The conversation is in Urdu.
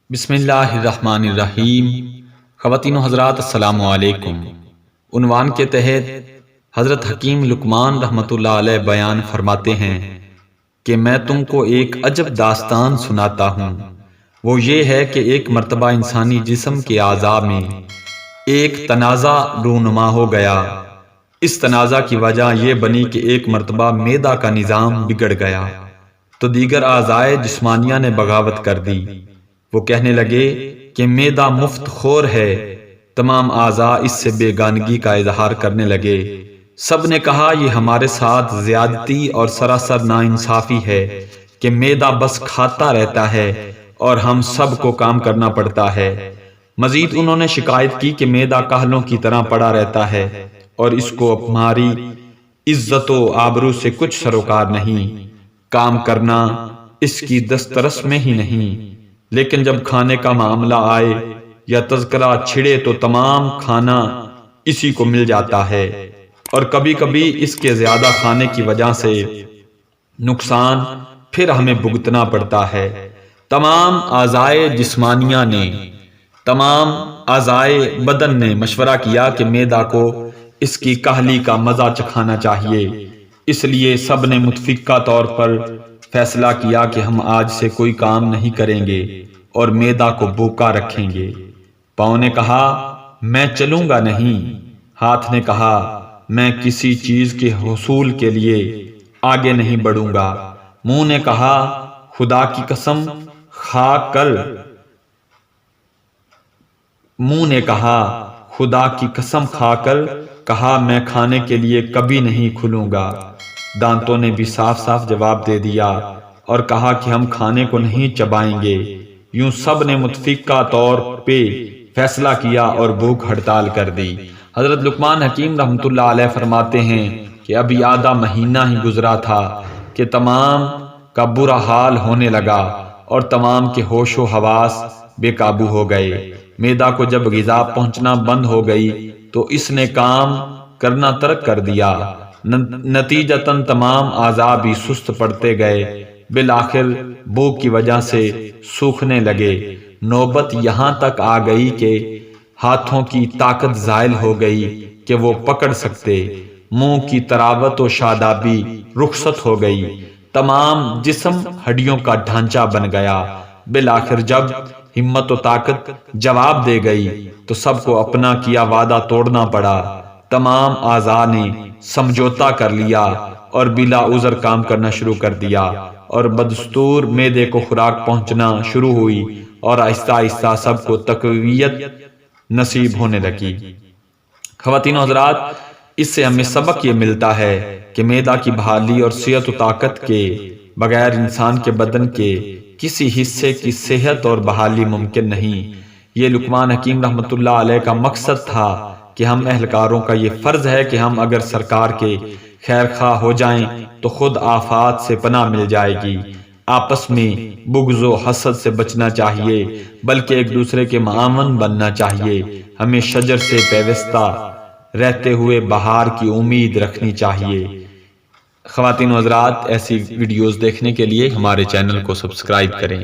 بسم اللہ الرحمن الرحیم۔ خواتین و حضرات السلام علیکم۔ عنوان کے تحت حضرت حکیم لقمان رحمۃ اللہ علیہ بیان فرماتے ہیں کہ میں تم کو ایک عجب داستان سناتا ہوں۔ وہ یہ ہے کہ ایک مرتبہ انسانی جسم کے اعضاء میں ایک تنازع رونما ہو گیا۔ اس تنازع کی وجہ یہ بنی کہ ایک مرتبہ معدہ کا نظام بگڑ گیا تو دیگر اعضاء جسمانیہ نے بغاوت کر دی۔ وہ کہنے لگے کہ معدہ مفت خور ہے۔ تمام اعضاء اس سے بیگانگی کا اظہار کرنے لگے۔ سب نے کہا یہ ہمارے ساتھ زیادتی اور سراسر ناانصافی ہے کہ معدہ بس کھاتا رہتا ہے اور ہم سب کو کام کرنا پڑتا ہے۔ مزید انہوں نے شکایت کی کہ معدہ کاہلوں کی طرح پڑا رہتا ہے اور اس کو ہماری عزت و آبرو سے کچھ سروکار نہیں، کام کرنا اس کی دسترس میں ہی نہیں۔ لیکن جب کھانے کا معاملہ آئے یا تذکرہ چھڑے تو تمام کھانا اسی کو مل جاتا ہے اور کبھی کبھی اس کے زیادہ کھانے کی وجہ سے نقصان پھر ہمیں بھگتنا پڑتا ہے۔ تمام اعضائے جسمانیہ نے، تمام اعضائے بدن نے مشورہ کیا کہ معدہ کو اس کی کاہلی کا مزہ چکھانا چاہیے۔ اس لیے سب نے متفقہ طور پر فیصلہ کیا کہ ہم آج سے کوئی کام نہیں کریں گے اور معدہ کو بھوکا رکھیں گے۔ پاؤں نے کہا میں چلوں گا نہیں۔ ہاتھ نے کہا میں کسی چیز کے حصول کے لیے آگے نہیں بڑھوں گا۔ منہ نے کہا خدا کی قسم کھا کر کہا میں کھانے کے لیے کبھی نہیں کھلوں گا۔ دانتوں نے بھی صاف صاف جواب دے دیا اور کہا کہ ہم کھانے کو نہیں چبائیں گے۔ یوں سب نے متفقہ طور پہ فیصلہ کیا اور بھوک ہڑتال کر دی۔ حضرت لقمان حکیم رحمۃ اللہ علیہ فرماتے ہیں کہ ابھی آدھا مہینہ ہی گزرا تھا کہ تمام کا برا حال ہونے لگا اور تمام کے ہوش و حواس بے قابو ہو گئے۔ معدہ کو جب غذا پہنچنا بند ہو گئی تو اس نے کام کرنا ترک کر دیا۔ نتیجتاً تمام اعضاء بھی سست پڑتے گئے، بالآخر بھوک کی وجہ سے سوکھنے لگے۔ نوبت یہاں تک آ گئی کہ ہاتھوں کی طاقت زائل ہو گئی کہ وہ پکڑ سکتے، منہ کی طراوت و شادابی رخصت ہو گئی، تمام جسم ہڈیوں کا ڈھانچہ بن گیا۔ بالآخر جب ہمت و طاقت جواب دے گئی تو سب کو اپنا کیا وعدہ توڑنا پڑا۔ تمام اعضاء نے سمجھوتا کر لیا اور بلا عذر کام کرنا شروع کر دیا اور بدستور معدے کو خوراک پہنچنا شروع ہوئی اور آہستہ آہستہ سب کو تقویت نصیب ہونے لگی۔ خواتین و حضرات، اس سے ہمیں سبق یہ ملتا ہے کہ معدہ کی بحالی اور صحت و طاقت کے بغیر انسان کے بدن کے کسی حصے کی صحت اور بحالی ممکن نہیں۔ یہ لقمان حکیم رحمۃ اللہ علیہ کا مقصد تھا کہ ہم اہلکاروں کا یہ فرض ہے کہ ہم اگر سرکار کے خیر خواہ ہو جائیں تو خود آفات سے پناہ مل جائے گی۔ آپس میں بغض و حسد سے بچنا چاہیے بلکہ ایک دوسرے کے معاون بننا چاہیے۔ ہمیں شجر سے پیوستہ رہتے ہوئے بہار کی امید رکھنی چاہیے۔ خواتین و حضرات، ایسی ویڈیوز دیکھنے کے لیے ہمارے چینل کو سبسکرائب کریں۔